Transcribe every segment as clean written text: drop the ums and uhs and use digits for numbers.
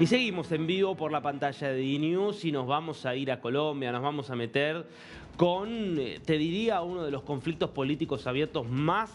Y seguimos en vivo por la pantalla de DNews y nos vamos a ir a Colombia, nos vamos a meter con, te diría, uno de los conflictos políticos abiertos más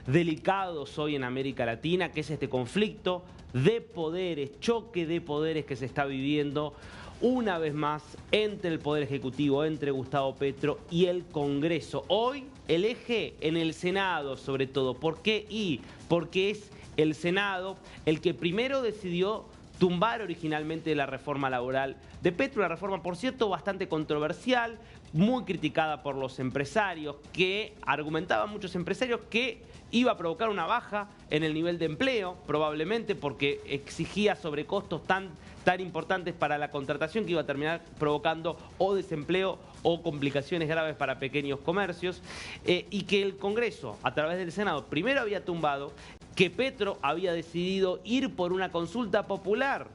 delicados hoy en América Latina, que es este conflicto de poderes, choque de poderes que se está viviendo una vez más entre el Poder Ejecutivo, entre Gustavo Petro y el Congreso. Hoy el eje en el Senado, sobre todo. ¿Por qué? Porque es el Senado el que primero decidió tumbar originalmente la reforma laboral de Petro, una reforma, por cierto, bastante controversial, muy criticada por los empresarios, que argumentaban muchos empresarios que iba a provocar una baja en el nivel de empleo, probablemente porque exigía sobrecostos tan importantes para la contratación que iba a terminar provocando o desempleo o complicaciones graves para pequeños comercios, y que el Congreso, a través del Senado, primero había tumbado, que Petro había decidido ir por una consulta popular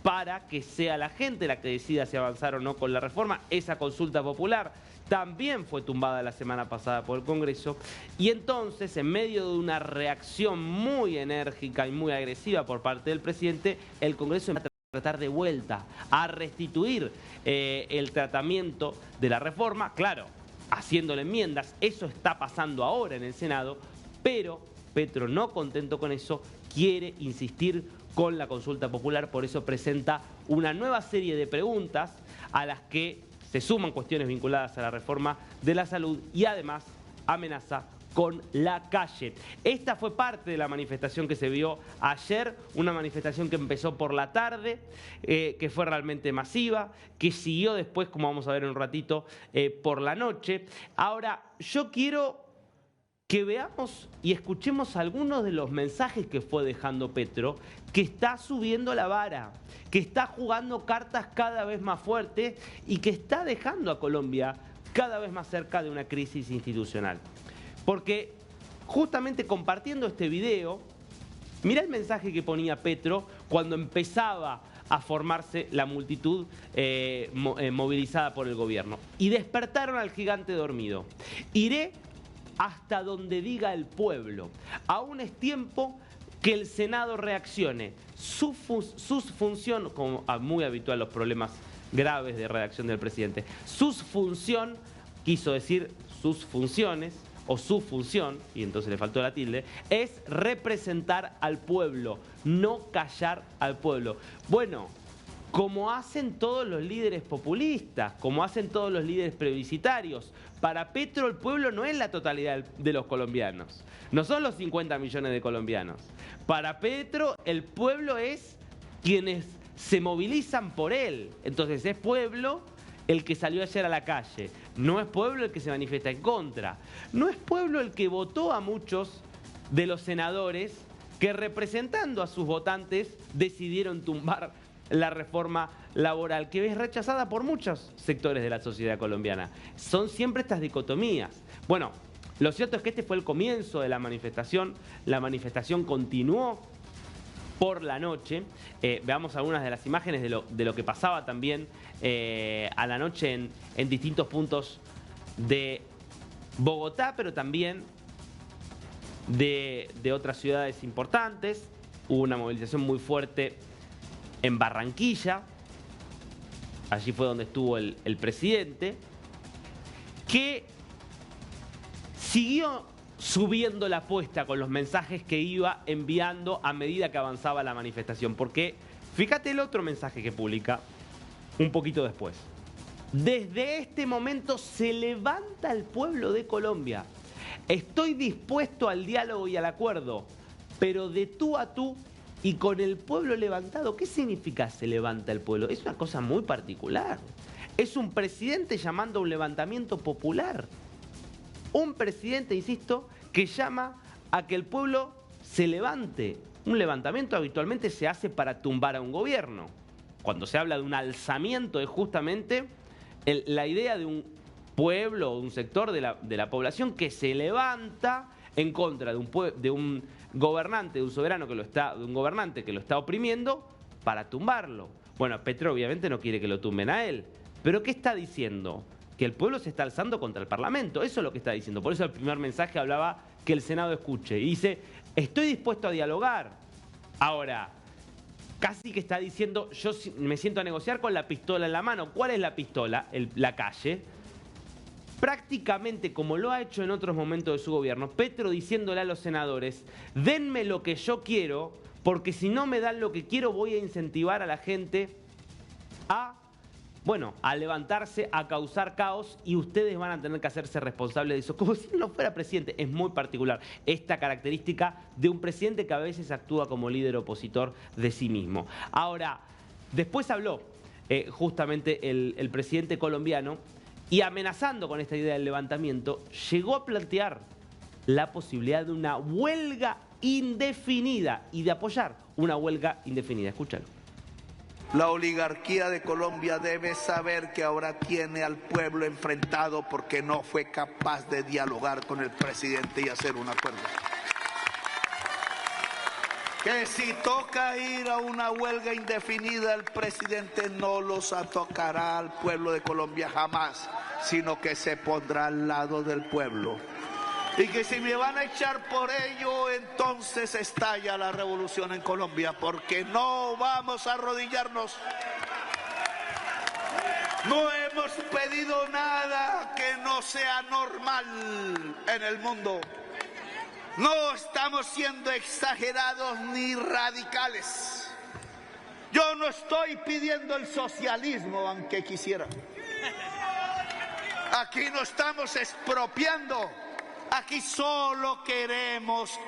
para que sea la gente la que decida si avanzar o no con la reforma. Esa consulta popular también fue tumbada la semana pasada por el Congreso, y entonces, en medio de una reacción muy enérgica y muy agresiva por parte del presidente, el Congreso empezó a tratar de vuelta a restituir el tratamiento de la reforma, claro, haciéndole enmiendas. Eso está pasando ahora en el Senado, pero Petro, no contento con eso, quiere insistir con la consulta popular. Por eso presenta una nueva serie de preguntas a las que se suman cuestiones vinculadas a la reforma de la salud y además amenaza con la calle. Esta fue parte de la manifestación que se vio ayer, una manifestación que empezó por la tarde, que fue realmente masiva, que siguió después, como vamos a ver en un ratito, por la noche. Ahora, yo quiero que veamos y escuchemos algunos de los mensajes que fue dejando Petro, que está subiendo la vara, que está jugando cartas cada vez más fuertes y que está dejando a Colombia cada vez más cerca de una crisis institucional. Porque justamente compartiendo este video, mirá el mensaje que ponía Petro cuando empezaba a formarse la multitud movilizada por el gobierno. Y despertaron al gigante dormido. Iré hasta donde diga el pueblo. Aún es tiempo que el Senado reaccione. Su función, como muy habitual los problemas graves de redacción del presidente, quiso decir sus funciones, o su función, y entonces le faltó la tilde, es representar al pueblo, no callar al pueblo. Bueno, como hacen todos los líderes populistas, como hacen todos los líderes plebiscitarios. Para Petro el pueblo no es la totalidad de los colombianos, no son los 50 millones de colombianos. Para Petro el pueblo es quienes se movilizan por él. Entonces es pueblo el que salió ayer a la calle, no es pueblo el que se manifiesta en contra, no es pueblo el que votó a muchos de los senadores que, representando a sus votantes, decidieron tumbar la reforma laboral, que es rechazada por muchos sectores de la sociedad colombiana. Son siempre estas dicotomías. Bueno, lo cierto es que este fue el comienzo de la manifestación continuó por la noche. Veamos algunas de las imágenes de lo que pasaba también a la noche en distintos puntos de Bogotá, pero también de otras ciudades importantes. Hubo una movilización muy fuerte en Barranquilla, allí fue donde estuvo el presidente, que siguió subiendo la apuesta con los mensajes que iba enviando a medida que avanzaba la manifestación. Porque fíjate el otro mensaje que publica un poquito después. Desde este momento se levanta el pueblo de Colombia. Estoy dispuesto al diálogo y al acuerdo, pero de tú a tú y con el pueblo levantado. ¿Qué significa se levanta el pueblo? Es una cosa muy particular. Es un presidente llamando a un levantamiento popular. Un presidente, insisto, que llama a que el pueblo se levante. Un levantamiento habitualmente se hace para tumbar a un gobierno. Cuando se habla de un alzamiento es justamente la idea de un pueblo o un sector de la población que se levanta en contra de un gobernante, de un soberano de un gobernante que lo está oprimiendo para tumbarlo. Bueno, Petro obviamente no quiere que lo tumben a él. ¿Pero qué está diciendo? Que el pueblo se está alzando contra el Parlamento. Eso es lo que está diciendo. Por eso el primer mensaje hablaba que el Senado escuche. Y dice, estoy dispuesto a dialogar. Ahora, casi que está diciendo, yo me siento a negociar con la pistola en la mano. ¿Cuál es la pistola? La calle. Prácticamente como lo ha hecho en otros momentos de su gobierno, Petro diciéndole a los senadores, denme lo que yo quiero, porque si no me dan lo que quiero voy a incentivar a la gente a levantarse, a causar caos y ustedes van a tener que hacerse responsables de eso. Como si no fuera presidente. Es muy particular esta característica de un presidente que a veces actúa como líder opositor de sí mismo. Ahora, después habló justamente el presidente colombiano y amenazando con esta idea del levantamiento, llegó a plantear la posibilidad de una huelga indefinida y de apoyar una huelga indefinida. Escúchalo. La oligarquía de Colombia debe saber que ahora tiene al pueblo enfrentado porque no fue capaz de dialogar con el presidente y hacer un acuerdo. Que si toca ir a una huelga indefinida, el presidente no los tocará al pueblo de Colombia jamás, sino que se pondrá al lado del pueblo. Y que si me van a echar por ello, entonces estalla la revolución en Colombia, porque no vamos a arrodillarnos. No hemos pedido nada que no sea normal en el mundo. No estamos siendo exagerados ni radicales. Yo no estoy pidiendo el socialismo, aunque quisiera. Aquí no estamos expropiando. Aquí solo queremos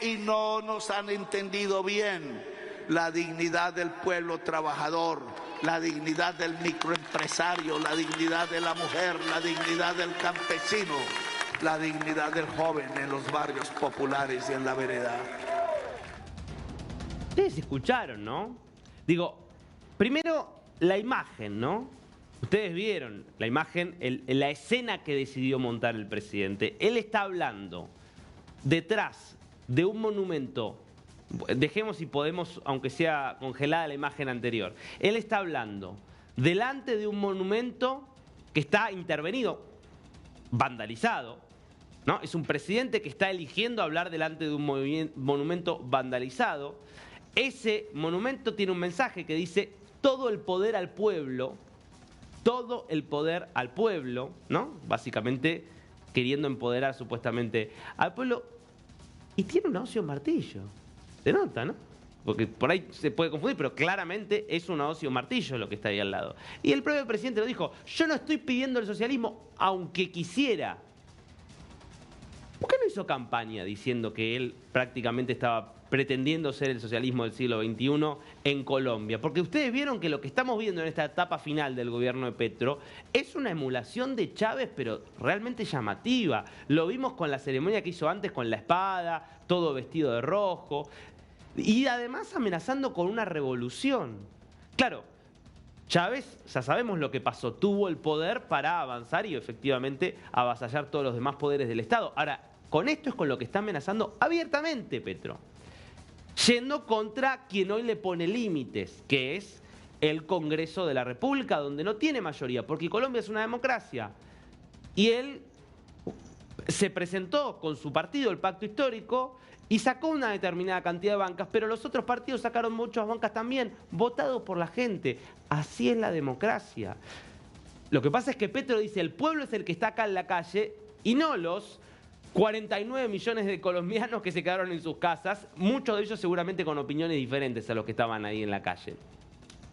y no nos han entendido bien, la dignidad del pueblo trabajador, la dignidad del microempresario, la dignidad de la mujer, la dignidad del campesino, la dignidad del joven en los barrios populares y en la vereda. Ustedes escucharon, ¿no? Digo, primero la imagen, ¿no? Ustedes vieron la imagen, la escena que decidió montar el presidente. Él está hablando detrás de un monumento. Dejemos si podemos, aunque sea congelada la imagen anterior. Él está hablando delante de un monumento que está intervenido, vandalizado, ¿no? Es un presidente que está eligiendo hablar delante de un monumento vandalizado. Ese monumento tiene un mensaje que dice: todo el poder al pueblo. Todo el poder al pueblo, ¿no? Básicamente queriendo empoderar supuestamente al pueblo. Y tiene un hoz y un martillo. Se nota, ¿no? Porque por ahí se puede confundir, pero claramente es un hoz y un martillo lo que está ahí al lado. Y el propio presidente lo dijo: yo no estoy pidiendo el socialismo, aunque quisiera. ¿Por qué no hizo campaña diciendo que él prácticamente estaba pretendiendo ser el socialismo del siglo XXI en Colombia? Porque ustedes vieron que lo que estamos viendo en esta etapa final del gobierno de Petro es una emulación de Chávez, pero realmente llamativa. Lo vimos con la ceremonia que hizo antes con la espada, todo vestido de rojo, y además amenazando con una revolución. Claro, Chávez, ya sabemos lo que pasó, tuvo el poder para avanzar y efectivamente avasallar todos los demás poderes del Estado. Ahora, con esto es con lo que está amenazando abiertamente Petro, yendo contra quien hoy le pone límites, que es el Congreso de la República, donde no tiene mayoría, porque Colombia es una democracia. Y él se presentó con su partido, el Pacto Histórico, y sacó una determinada cantidad de bancas, pero los otros partidos sacaron muchas bancas también, votados por la gente. Así es la democracia. Lo que pasa es que Petro dice: el pueblo es el que está acá en la calle y no los 49 millones de colombianos que se quedaron en sus casas, muchos de ellos seguramente con opiniones diferentes a los que estaban ahí en la calle.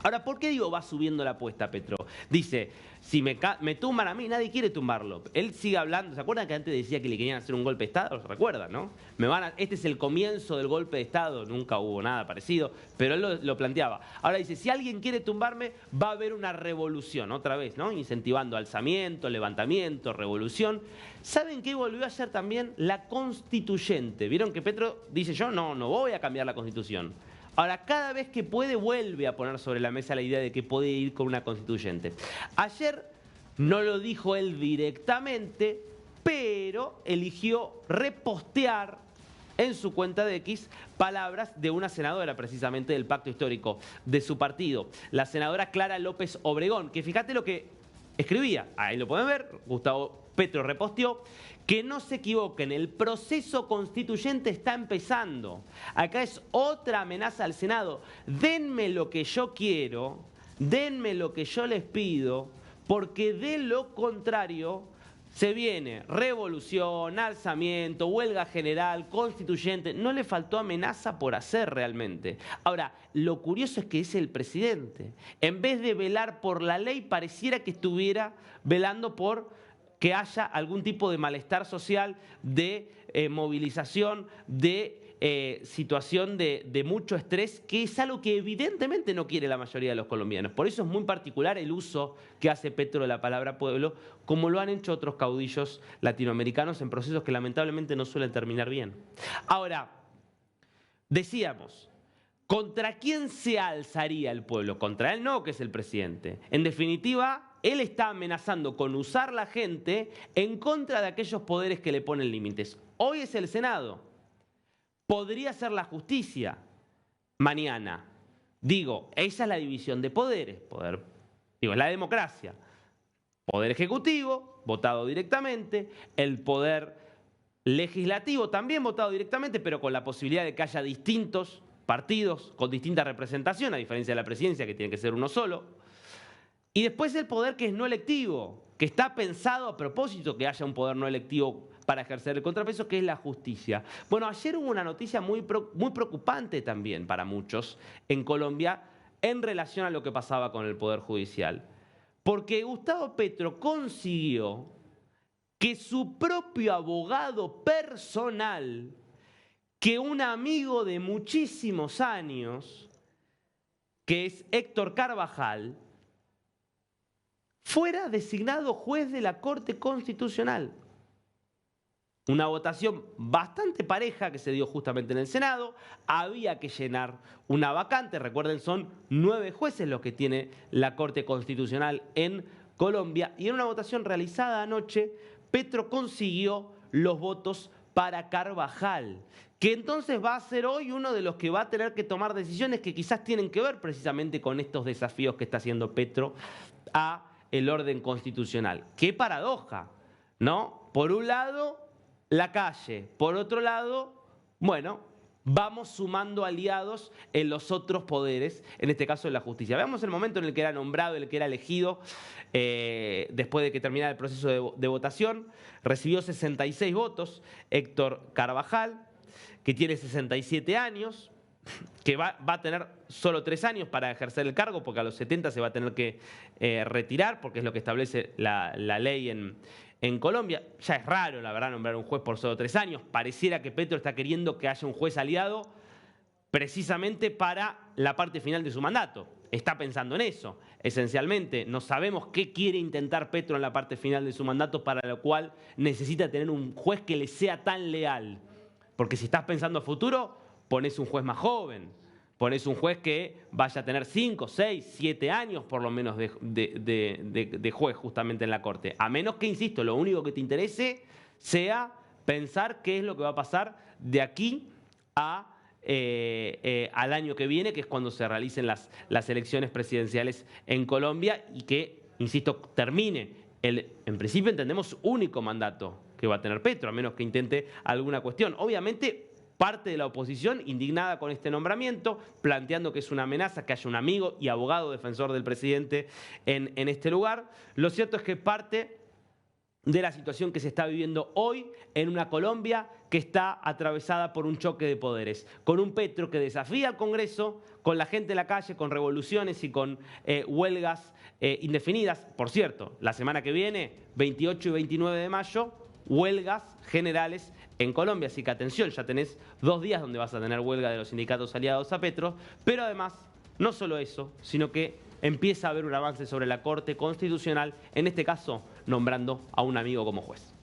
Ahora, ¿por qué digo va subiendo la apuesta, Petro? Dice: si me tumban a mí, nadie quiere tumbarlo. Él sigue hablando. ¿Se acuerdan que antes decía que le querían hacer un golpe de Estado? ¿Se recuerdan, no? Este es el comienzo del golpe de Estado. Nunca hubo nada parecido, pero él lo planteaba. Ahora dice: si alguien quiere tumbarme, va a haber una revolución. Otra vez, ¿no? Incentivando alzamiento, levantamiento, revolución. ¿Saben qué volvió a hacer también? La constituyente. ¿Vieron que Petro dice: yo no voy a cambiar la Constitución? Ahora, cada vez que puede, vuelve a poner sobre la mesa la idea de que puede ir con una constituyente. Ayer no lo dijo él directamente, pero eligió repostear en su cuenta de X palabras de una senadora, precisamente del Pacto Histórico de su partido, la senadora Clara López Obregón, que fíjate lo que escribía. Ahí lo pueden ver, Gustavo Petro reposteó, que no se equivoquen, el proceso constituyente está empezando. Acá es otra amenaza al Senado. Denme lo que yo quiero, denme lo que yo les pido, porque de lo contrario se viene revolución, alzamiento, huelga general, constituyente. No le faltó amenaza por hacer realmente. Ahora, lo curioso es que es el presidente. En vez de velar por la ley, pareciera que estuviera velando por que haya algún tipo de malestar social, de movilización, de situación de mucho estrés, que es algo que evidentemente no quiere la mayoría de los colombianos. Por eso es muy particular el uso que hace Petro de la palabra pueblo, como lo han hecho otros caudillos latinoamericanos en procesos que lamentablemente no suelen terminar bien. Ahora, decíamos, ¿contra quién se alzaría el pueblo? Contra él no, que es el presidente. En definitiva, él está amenazando con usar la gente en contra de aquellos poderes que le ponen límites. Hoy es el Senado. Podría ser la justicia mañana. Digo, esa es la división de poderes. Es la democracia. Poder ejecutivo, votado directamente. El poder legislativo, también votado directamente, pero con la posibilidad de que haya distintos partidos con distinta representación, a diferencia de la presidencia, que tiene que ser uno solo. Y después el poder que es no electivo, que está pensado a propósito que haya un poder no electivo para ejercer el contrapeso, que es la justicia. Bueno, ayer hubo una noticia muy preocupante también para muchos en Colombia en relación a lo que pasaba con el Poder Judicial. Porque Gustavo Petro consiguió que su propio abogado personal, que un amigo de muchísimos años, que es Héctor Carvajal, fuera designado juez de la Corte Constitucional. Una votación bastante pareja que se dio justamente en el Senado. Había que llenar una vacante. Recuerden, son 9 jueces los que tiene la Corte Constitucional en Colombia. Y en una votación realizada anoche, Petro consiguió los votos para Carvajal, que entonces va a ser hoy uno de los que va a tener que tomar decisiones que quizás tienen que ver precisamente con estos desafíos que está haciendo Petro a el orden constitucional. ¡Qué paradoja!, ¿no? Por un lado, la calle. Por otro lado, bueno, vamos sumando aliados en los otros poderes, en este caso en la justicia. Veamos el momento en el que era nombrado, en el que era elegido, después de que terminara el proceso de votación. Recibió 66 votos Héctor Carvajal, que tiene 67 años, que va a tener solo 3 años para ejercer el cargo, porque a los 70 se va a tener que retirar, porque es lo que establece la ley en Colombia. Ya es raro, la verdad, nombrar un juez por solo 3 años. Pareciera que Petro está queriendo que haya un juez aliado precisamente para la parte final de su mandato. Está pensando en eso, esencialmente. No sabemos qué quiere intentar Petro en la parte final de su mandato, para lo cual necesita tener un juez que le sea tan leal. Porque si estás pensando a futuro, ponés un juez más joven, ponés un juez que vaya a tener 5, 6, 7 años por lo menos de juez justamente en la Corte. A menos que, insisto, lo único que te interese sea pensar qué es lo que va a pasar de aquí al año que viene, que es cuando se realicen las elecciones presidenciales en Colombia y que, insisto, termine en principio entendemos, único mandato que va a tener Petro, a menos que intente alguna cuestión. Obviamente, parte de la oposición indignada con este nombramiento, planteando que es una amenaza que haya un amigo y abogado defensor del presidente en este lugar. Lo cierto es que parte de la situación que se está viviendo hoy en una Colombia que está atravesada por un choque de poderes, con un Petro que desafía al Congreso, con la gente en la calle, con revoluciones y con huelgas indefinidas. Por cierto, la semana que viene, 28 y 29 de mayo, huelgas generales en Colombia, así que atención, ya tenés 2 días donde vas a tener huelga de los sindicatos aliados a Petro, pero además, no solo eso, sino que empieza a haber un avance sobre la Corte Constitucional, en este caso nombrando a un amigo como juez.